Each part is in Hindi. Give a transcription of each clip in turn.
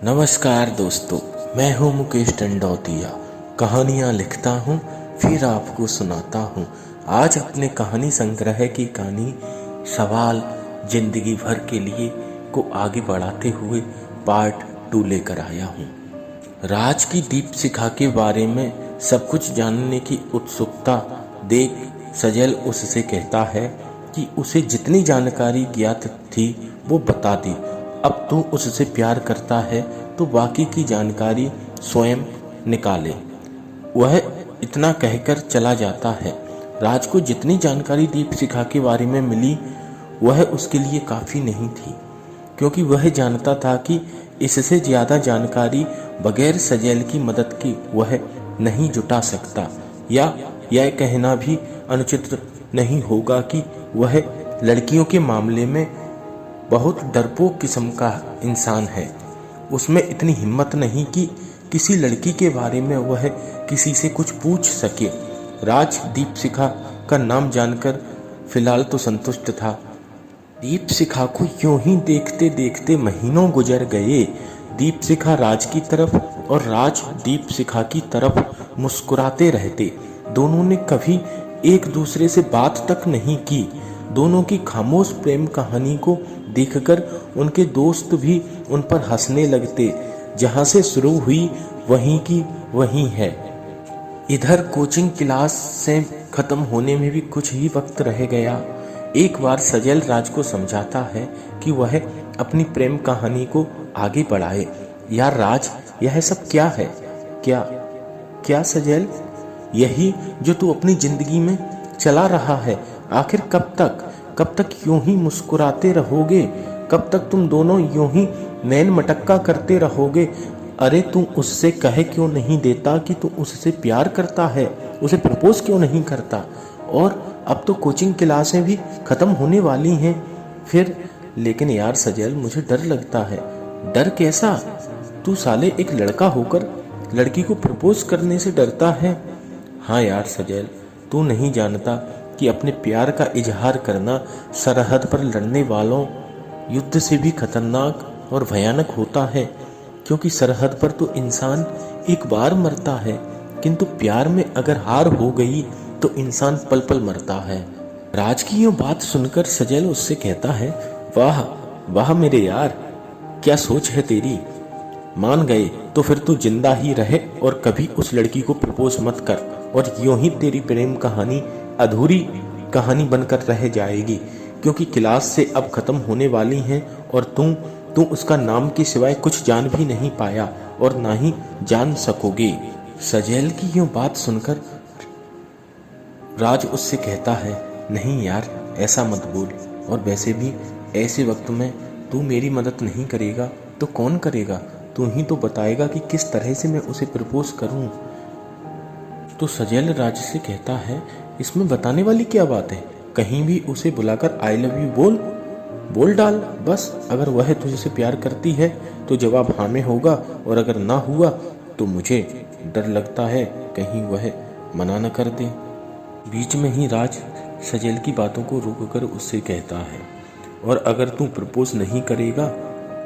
नमस्कार दोस्तों, मैं हूं मुकेश टंडौतिया। कहानियां लिखता हूं, फिर आपको सुनाता हूं। आज अपने कहानी संग्रह की कहानी सवाल जिंदगी भर के लिए को आगे बढ़ाते हुए पार्ट 2 लेकर आया हूं। राज की दीपशिखा के बारे में सब कुछ जानने की उत्सुकता देख सजल उससे कहता है कि उसे जितनी जानकारी ज्ञात थी वो बता दी। अब तू उससे प्यार करता है तो बाकी की जानकारी स्वयं निकाले। वह इतना कहकर चला जाता है। राज को जितनी जानकारी दीपशिखा के बारे में मिली वह उसके लिए काफ़ी नहीं थी, क्योंकि वह जानता था कि इससे ज़्यादा जानकारी बगैर सजैल की मदद के वह नहीं जुटा सकता। या यह कहना भी अनुचित नहीं होगा कि वह लड़कियों के मामले में बहुत डरपोक किस्म का इंसान है। उसमें इतनी हिम्मत नहीं कि किसी लड़की के बारे में वह किसी से कुछ पूछ सके। राज दीपशिखा का नाम जानकर फिलहाल तो संतुष्ट था। दीपशिखा को यूं ही देखते देखते महीनों गुजर गए। दीपशिखा राज की तरफ और राज दीपशिखा की तरफ मुस्कुराते रहते। दोनों ने कभी एक दूसरे से बात तक नहीं की। दोनों की खामोश प्रेम कहानी को देखकर उनके दोस्त भी उन पर हंसने लगते। जहां से शुरू हुई वहीं की वहीं है। इधर कोचिंग क्लास से खत्म होने में भी कुछ ही वक्त रह गया। एक बार सजल राज को समझाता है कि वह अपनी प्रेम कहानी को आगे बढ़ाए। यार राज, यह सब क्या है? क्या सजल? यही जो तू अपनी जिंदगी में चला रहा है, आखिर कब तक यूं ही मुस्कुराते रहोगे? कब तक तुम दोनों यूं ही नैन मटक्का करते रहोगे? अरे तू उससे कह क्यों नहीं देता कि तू उससे प्यार करता है? उसे प्रपोज क्यों नहीं करता? और अब तो कोचिंग क्लासें भी खत्म होने वाली हैं फिर। लेकिन यार सजल, मुझे डर लगता है। डर कैसा? तू साले एक लड़का होकर लड़की को प्रपोज करने से डरता है। हाँ यार सजल, तू नहीं जानता कि अपने प्यार का इजहार करना सरहद पर लड़ने वालों युद्ध से भी खतरनाक और भयानक होता है। क्योंकि सरहद पर तो इंसान एक बार मरता है, किंतु प्यार में अगर हार हो गई तो इंसान पल पल मरता है। राज की यूं बात सुनकर सजल उससे कहता है, वाह वाह मेरे यार, क्या सोच है तेरी। मान गए तो फिर तू जिंदा ही रहे और कभी उस लड़की को प्रपोज मत कर, और यूं ही तेरी प्रेम कहानी अधूरी कहानी बनकर रह जाएगी। क्योंकि क्लास से अब खत्म होने वाली हैं और तू उसका नाम के सिवाय कुछ जान भी नहीं पाया और ना ही जान सकोगे। सजल की यूं बात सुनकर राज उससे कहता है, नहीं यार ऐसा मत बोल, और वैसे भी ऐसे वक्त में तू मेरी मदद नहीं करेगा तो कौन करेगा? तू ही तो बताएगा कि किस तरह से मैं उसे प्रपोज करूं। तो सजल राज से कहता है, इसमें बताने वाली क्या बात है? कहीं भी उसे बुलाकर आई लव यू बोल डाल बस। अगर वह तुझसे प्यार करती है तो जवाब हाँ में होगा, और अगर ना हुआ तो मुझे डर लगता है कहीं वह मना न कर दे। बीच में ही राज सजल की बातों को रोककर उससे कहता है, और अगर तू प्रपोज नहीं करेगा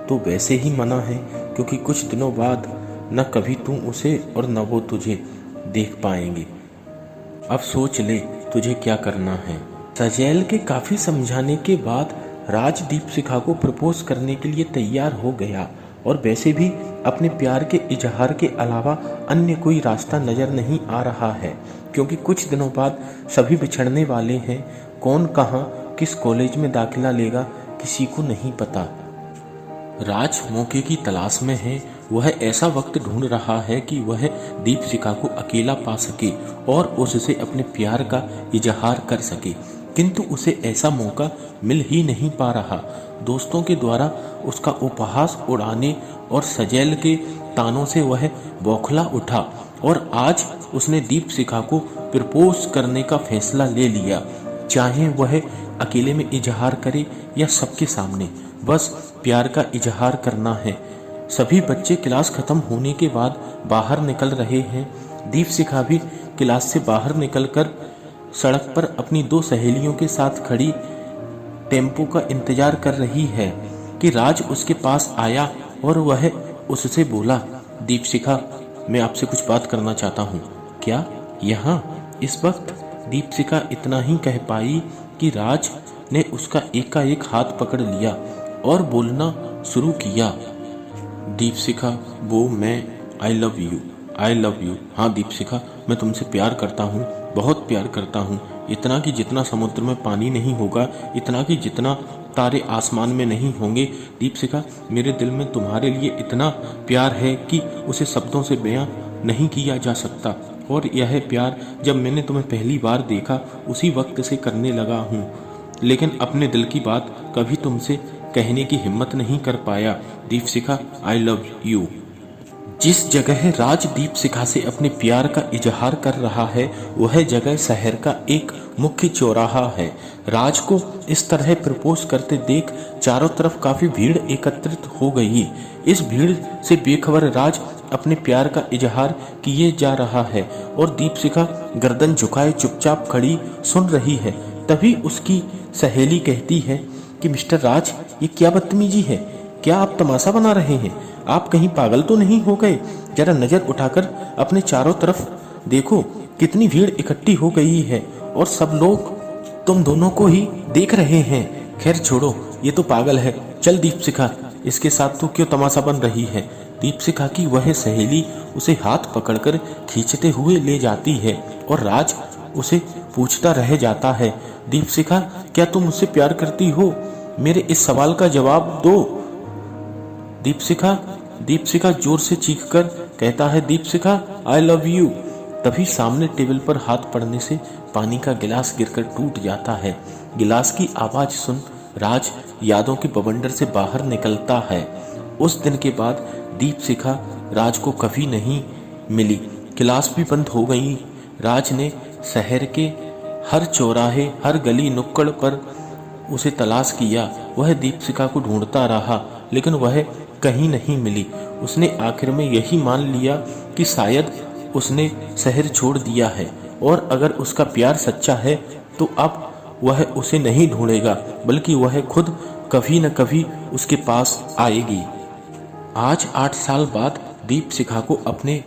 तो वैसे ही मना है, क्योंकि कुछ दिनों बाद न कभी तू उसे और न वो तुझे देख पाएंगे। अब सोच ले तुझे क्या करना है। सजल के काफी समझाने के बाद राज दीपशिखा को प्रपोज करने के लिए तैयार हो गया, और वैसे भी अपने प्यार के इजहार के अलावा अन्य कोई रास्ता नजर नहीं आ रहा है, क्योंकि कुछ दिनों बाद सभी बिछड़ने वाले हैं। कौन कहाँ किस कॉलेज में दाखिला लेगा किसी को नहीं पता। राज मौके की तलाश में है। वह ऐसा वक्त ढूंढ रहा है कि वह दीपशिखा को अकेला पा सके और उससे अपने प्यार का इजहार कर सके, किंतु उसे ऐसा मौका मिल ही नहीं पा रहा। दोस्तों के द्वारा उसका उपहास उड़ाने और सजल के तानों से वह बौखला उठा, और आज उसने दीपशिखा को प्रपोज करने का फैसला ले लिया। चाहे वह अकेले में इजहार करे या सबके सामने, बस प्यार का इजहार करना है। सभी बच्चे क्लास खत्म होने के बाद बाहर निकल रहे हैं। दीपशिखा भी क्लास से बाहर निकलकर सड़क पर अपनी 2 सहेलियों के साथ खड़ी टेम्पो का इंतजार कर रही है कि राज उसके पास आया और वह उससे बोला, दीपशिखा, मैं आपसे कुछ बात करना चाहता हूँ। क्या? यहाँ? इस वक्त दीपशिखा इतना ही कह पाई कि राज ने उसका एकाएक हाथ पकड़ लिया और बोलना शुरू किया। दीपशिखा, वो मैं I love you, I love you. हाँ दीपशिखा, मैं तुमसे प्यार करता हूँ, बहुत प्यार करता हूँ। इतना कि जितना समुद्र में पानी नहीं होगा, इतना कि जितना तारे आसमान में नहीं होंगे। दीपशिखा, मेरे दिल में तुम्हारे लिए इतना प्यार है कि उसे शब्दों से बयां नहीं किया जा सकता। और यह प्यार जब मैंने तुम्हें पहली बार देखा उसी वक्त से करने लगा हूँ, लेकिन अपने दिल की बात कभी तुमसे कहने की हिम्मत नहीं कर पाया। Deepshikha, I love you. जिस जगह राज दीपशिखा से अपने प्यार का इजहार कर रहा है वह जगह शहर का एक मुख्य चौराहा है। राज को इस तरह प्रपोज करते देख चारों तरफ काफी भीड़ एकत्रित हो गई। इस भीड़ से बेखबर राज अपने प्यार का इजहार किए जा रहा है और दीपशिखा गर्दन झुकाए चुपचाप खड़ी सुन रही है। तभी उसकी सहेली कहती है कि मिस्टर राज, ये क्या बदतमीजी है? क्या आप तमाशा बना रहे हैं? आप कहीं पागल तो नहीं हो गए? जरा नजर उठाकर अपने चारों तरफ देखो, कितनी भीड़ इकट्ठी हो गई है और सब लोग तुम दोनों को ही देख रहे हैं। खैर छोड़ो, ये तो पागल है। चल दीपशिखा, इसके साथ तू क्यों तमाशा बन रही है? दीपशिखा की वह सहेली उसे हाथ पकड़कर खींचते हुए ले जाती है और राज उसे पूछता रह जाता है, दीपशिखा, क्या तुम मुझसे प्यार करती हो? मेरे इस सवाल का जवाब दो। दीपशिखा जोर से चीखकर कहता है, दीपशिखा, आई लव यू। तभी सामने टेबल पर हाथ पड़ने से पानी का गिलास गिरकर टूट जाता है। गिलास की आवाज सुन राज यादों के बवंडर से बाहर निकलता है। उस दिन के बाद दीपशिखा राज को कभी नहीं मिली। क्लास भी बंद हो गई। राज ने शहर के हर चौराहे, हर गली नुक्कड़ पर उसे तलाश किया। वह दीपशिखा को ढूंढता रहा, लेकिन वह कहीं नहीं मिली। उसने आखिर में यही मान लिया कि शायद उसने शहर छोड़ दिया है और अगर उसका प्यार सच्चा है तो अब वह उसे नहीं ढूंढेगा, बल्कि वह खुद कभी न कभी उसके पास आएगी। आज 8 साल बाद दीपशिखा को अपने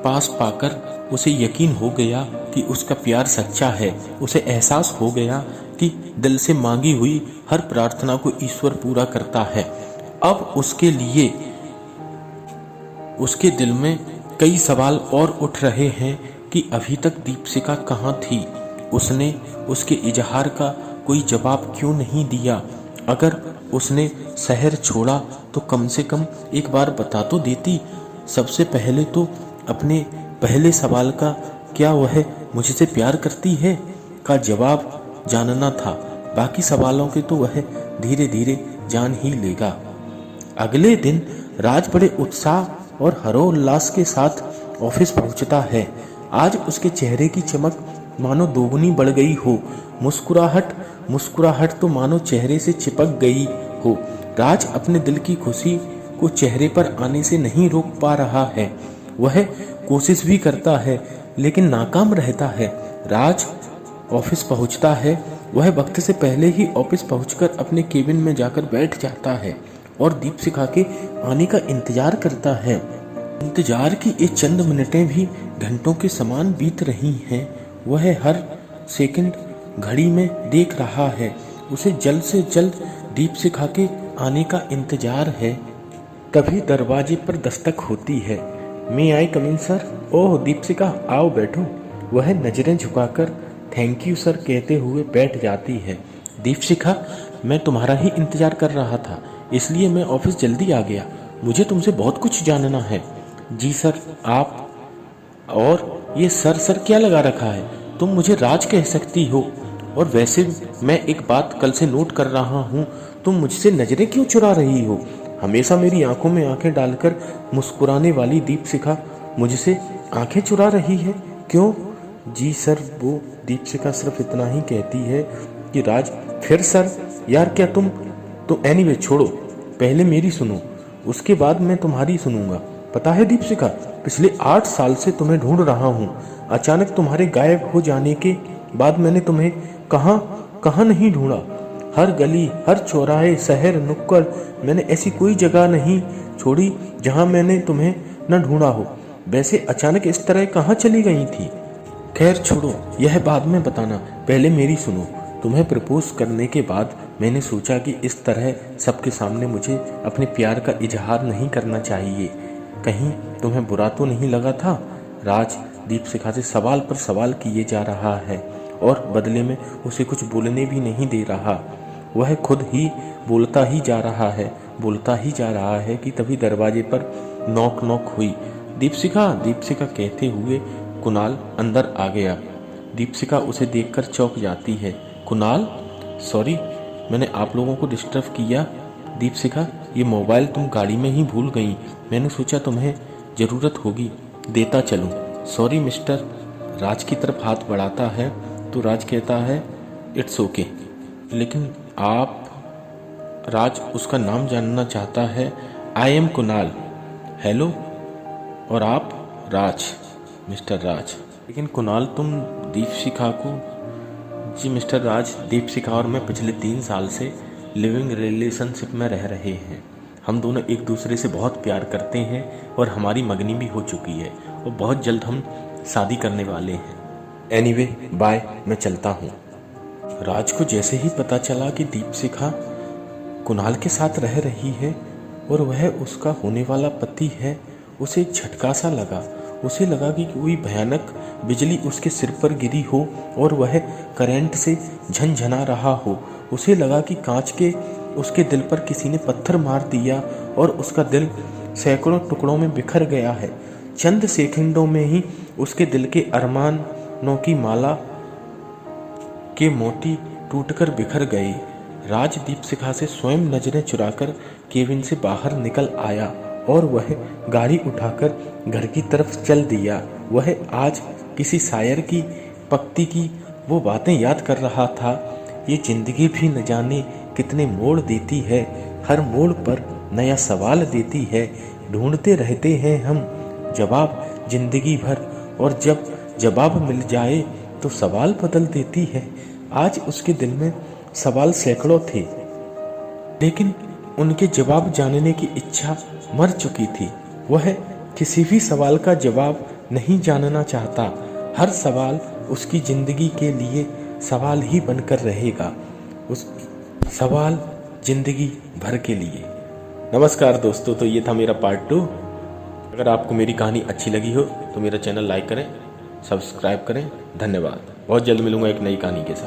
पास पाकर उसे यकीन हो गया कि उसका प्यार सच्चा है। उसे एहसास हो गया कि दिल से मांगी हुई हर प्रार्थना को ईश्वर पूरा करता है। अब उसके लिए उसके दिल में कई सवाल और उठ रहे हैं कि अभी तक दीपशिखा कहाँ थी? उसने उसके इजहार का कोई जवाब क्यों नहीं दिया? अगर उसने शहर छोड़ा तो कम से कम एक बार बता तो देती। सबसे पहले तो अपने पहले सवाल का, क्या वह मुझसे प्यार करती है, का जवाब जानना था। बाकी सवालों के तो वह धीरे धीरे जान ही लेगा। अगले दिन राज बड़े उत्साह और हरोल्लास के साथ ऑफिस पहुंचता है। आज उसके चेहरे की चमक मानो दोगुनी बढ़ गई हो। मुस्कुराहट तो मानो चेहरे से चिपक गई हो। राज अपने दिल की खुशी को चेहरे पर आने से नहीं रोक पा रहा है। वह कोशिश भी करता है लेकिन नाकाम रहता है। राज ऑफिस पहुंचता है। वह वक्त से पहले ही ऑफिस पहुंचकर अपने केबिन में जाकर बैठ जाता है और दीपशिखा के आने का इंतजार करता है। इंतजार की ये चंद मिनटें भी घंटों के समान बीत रही हैं। वह हर सेकंड घड़ी में देख रहा है। उसे जल्द से जल्द दीपशिखा के आने का इंतजार है। तभी दरवाजे पर दस्तक होती है। मे आई कम इन सर? ओह दीपशिखा, आओ बैठो। वह नजरें झुकाकर थैंक यू सर कहते हुए बैठ जाती है। दीपशिखा, मैं तुम्हारा ही इंतजार कर रहा था, इसलिए मैं ऑफिस जल्दी आ गया। मुझे तुमसे बहुत कुछ जानना है। जी सर, आप? और ये सर क्या लगा रखा है? तुम मुझे राज कह सकती हो। और वैसे मैं एक बात कल से नोट कर रहा हूँ, तुम मुझसे नजरें क्यों चुरा रही हो? हमेशा मेरी आंखों में आंखें डालकर मुस्कुराने वाली दीपशिखा मुझसे आंखें चुरा रही है, क्यों? जी सर, वो दीपशिखा सिर्फ इतना ही कहती है कि राज, फिर सर? यार क्या तुम तो एनीवे छोड़ो, पहले मेरी सुनो, उसके बाद मैं तुम्हारी सुनूंगा। पता है दीपशिखा, पिछले 8 साल से तुम्हें ढूंढ रहा हूँ। अचानक तुम्हारे गायब हो जाने के बाद मैंने तुम्हें कहाँ नहीं ढूंढा। हर गली, हर चौराहे, शहर, नुक्कड़, मैंने ऐसी कोई जगह नहीं छोड़ी जहाँ मैंने तुम्हें न ढूंढा हो। वैसे अचानक इस तरह कहाँ चली गई थी? खैर छोड़ो, यह बाद में बताना, पहले मेरी सुनो। तुम्हें प्रपोज करने के बाद मैंने सोचा कि इस तरह सबके सामने मुझे अपने प्यार का इजहार नहीं करना चाहिए। कहीं तुम्हें बुरा तो नहीं लगा था? राज दीपशिखा से सवाल पर सवाल किए जा रहा है और बदले में उसे कुछ बोलने भी नहीं दे रहा। वह खुद ही बोलता ही जा रहा है कि तभी दरवाजे पर नॉक नॉक हुई। दीपशिखा दीपशिखा कहते हुए कुणाल अंदर आ गया। दीपशिखा उसे देखकर चौंक जाती है। कुणाल, सॉरी, मैंने आप लोगों को डिस्टर्ब किया। दीपशिखा, ये मोबाइल तुम गाड़ी में ही भूल गई, मैंने सोचा तुम्हें ज़रूरत होगी, देता चलूं। Sorry mister. राज की तरफ हाथ बढ़ाता है तो राज कहता है इट्स ओके। लेकिन आप? राज उसका नाम जानना चाहता है। I am Kunal. हेलो। और आप? राज, मिस्टर राज। लेकिन कुणाल, तुम दीपशिखा को? जी मिस्टर राज, दीपशिखा और मैं पिछले 3 साल से लिविंग रिलेशनशिप में रह रहे हैं। हम दोनों एक दूसरे से बहुत प्यार करते हैं और हमारी मंगनी भी हो चुकी है और बहुत जल्द हम शादी करने वाले हैं। एनीवे, बाय, मैं चलता हूँ। राज को जैसे ही पता चला कि दीपशिखा कुणाल के साथ रह रही है और वह उसका होने वाला पति है, उसे झटका सा लगा। उसे लगा कि कोई भयानक बिजली उसके सिर पर गिरी हो और वह करंट से झनझना रहा हो। उसे लगा कि कांच के उसके दिल पर किसी ने पत्थर मार दिया और उसका दिल सैकड़ों टुकड़ों में बिखर गया है। चंद सेकंडों में ही उसके दिल के अरमानों की माला के मोती टूटकर बिखर गए। राज दीपशिखा से स्वयं नजरें चुराकर केबिन से बाहर निकल आया और वह गाड़ी उठाकर घर की तरफ चल दिया। वह आज किसी शायर की पंक्ति की वो बातें याद कर रहा था। ये जिंदगी भी न जाने कितने मोड़ देती है, हर मोड़ पर नया सवाल देती है। ढूंढते रहते हैं हम जवाब जिंदगी भर और जब जवाब मिल जाए तो सवाल बदल देती है। आज उसके दिल में सवाल सैकड़ों थे, लेकिन उनके जवाब जानने की इच्छा मर चुकी थी। वह किसी भी सवाल का जवाब नहीं जानना चाहता। हर सवाल उसकी जिंदगी के लिए सवाल ही बनकर रहेगा, उस सवाल जिंदगी भर के लिए। नमस्कार दोस्तों, तो ये था मेरा पार्ट 2। अगर आपको मेरी कहानी अच्छी लगी हो तो मेरा चैनल लाइक करें, सब्सक्राइब करें। धन्यवाद। बहुत जल्द मिलूंगा एक नई कहानी के साथ।